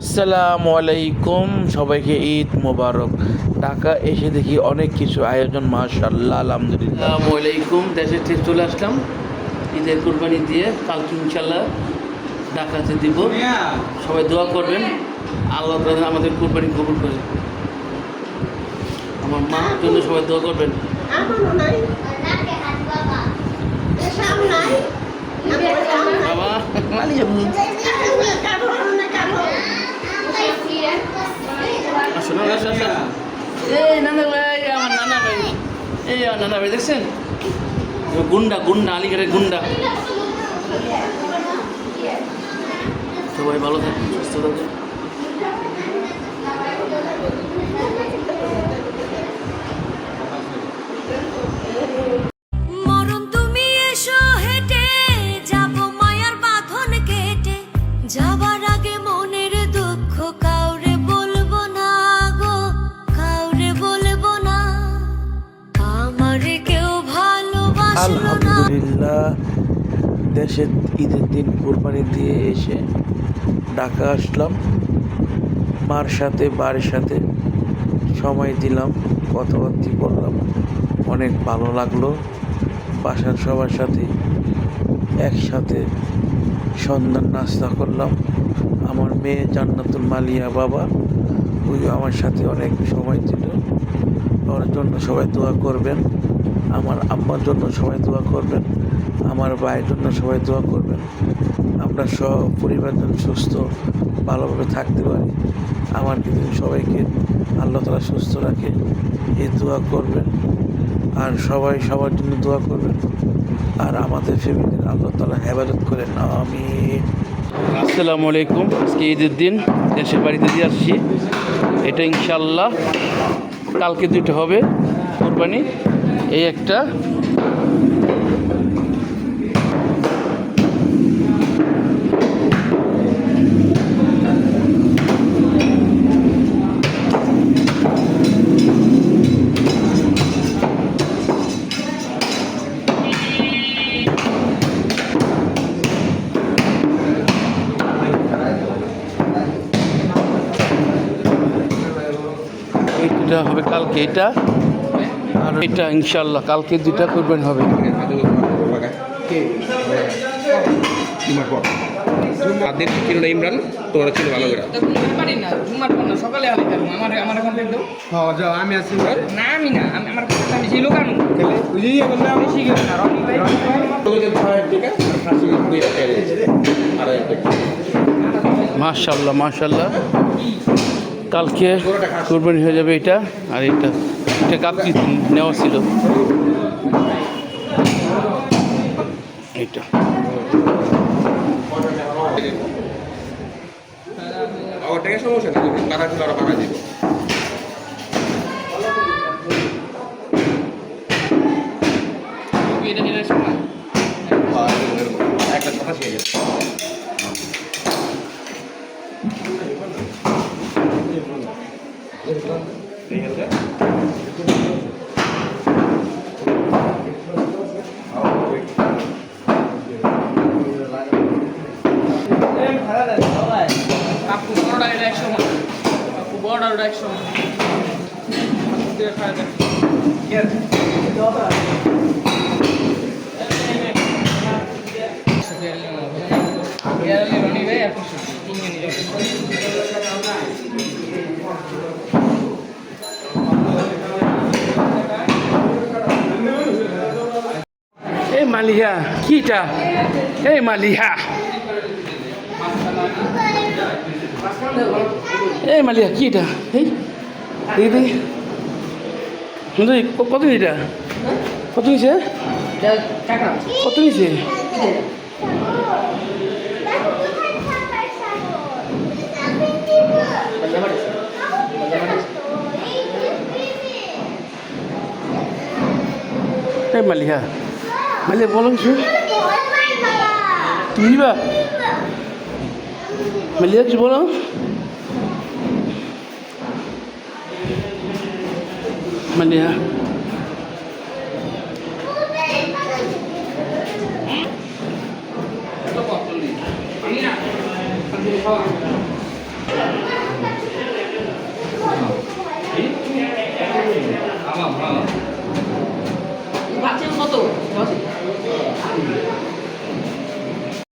আসসালামু আলাইকুম, সবাইকে ঈদ মোবারক। ঢাকা এসে দেখি অনেক কিছু আয়োজন, মাশাআল্লাহ, আলহামদুলিল্লাহ। আসসালামু আলাইকুম, দেশে থেকে চলে আসলাম ঈদের কুরবানি দিয়ে। কালকে ইনশাল্লাহ ঢাকাতে দিব। সবাই দোয়া করবেন, আল্লাহ তাআলা আমাদের কুরবানি কবুল করে। আমার মা জন্য সবাই দোয়া করবেন। বাবা মালি যাবো। এই নানা ভাই, আমার নানা ভাই, এই আমার নানা ভাই দেখছেন, গুন্ডা গুন্ডা, আলিগড়ের গুন্ডা। সবাই ভালো থাকুন, সুস্থ থাকুন। মরণ তুমি এসো হেঁটে যাব মায়ার বাঁধন কেটে, যাবার আগে মনের দুঃখ কাউরে বলবো না গো, কাউরে বলবো না, আমারে কেউ ভালোবাসলো না। আলহামদুলিল্লাহ, দেশে ঈদের দিন কুরবানি দিয়ে এসে ঢাকা আসলাম। মার সাথে বাড়ির সাথে সময় দিলাম, কথাবার্তা বললাম, অনেক ভালো লাগলো। বাসার সবার সাথে একসাথে সন্ধ্যার নাস্তা করলাম। আমার মেয়ে জান্নাতুল মালিয়া বাবা, ওই আমার সাথে অনেক সময় দিল। ওর জন্য সবাই দোয়া করবেন, আমার আম্মার জন্য সবাই দোয়া করবেন, আমার ভাইয়ের জন্য সবাই দোয়া করবেন। আমরা সব পরিবার যেন সুস্থ ভালোভাবে থাকতে পারি। আমার কিন্তু সবাইকে আল্লাহ তাআলা সুস্থ রাখে, এই দোয়া করবেন। আর সবাই সবার জন্য দোয়া করবেন, আর আমাদের ফ্যামিলির আল্লাহ তাআলা হেফাজত করেন, আমিন। আসসালামু আলাইকুম, আজকে ঈদের দিন দেশের বাড়িতে দিয়ে আসছি। এটা ইনশাল্লাহ কালকে দুটো হবে কুরবানি। এই একটা, এটা হবে কালকে, এটা আর এটা ইনশাল্লাহ কালকে দুটা কুরবানি হবে। তাদের ছিল না ইমরান, তোরা ছিল ভালো করে। পারি না জুমার পর না, সকালে আলি কারণ আমার এখন দেখো আমি আছি না, আমি না, আমার কাছে আমি ছিল কেন আমি শিখে না রনি ভাই মাশাল্লাহ মাশাল্লাহ, কালকে কুরবানি হয়ে যাবে এটা। আর এটা এটা কাপড়ি নেওয়া ছিল, এটা ওটাকে সমস্যা নেই, বাধা ছিল ওরা বাধা দিব। এটা এটা সময় একটা কথা শিখে গেছে। কাকু বড়টা এটা 100 মান, কাকু বড়টা ওটা 100 মান দিয়ে খাওয়া যায়। রনি ভাই আর কিছু এই মালিহা কিটা, এই মালিহা, এই মালিহা কিটা, এই দেখি সুন্দর। কত এটা, কত নিছে, কত নিছে? এই মালিহা, মালিহা বলো কিছু, তুমি নিবা? মালিহা কিছু বলো। মালিহা বাচ্চা কত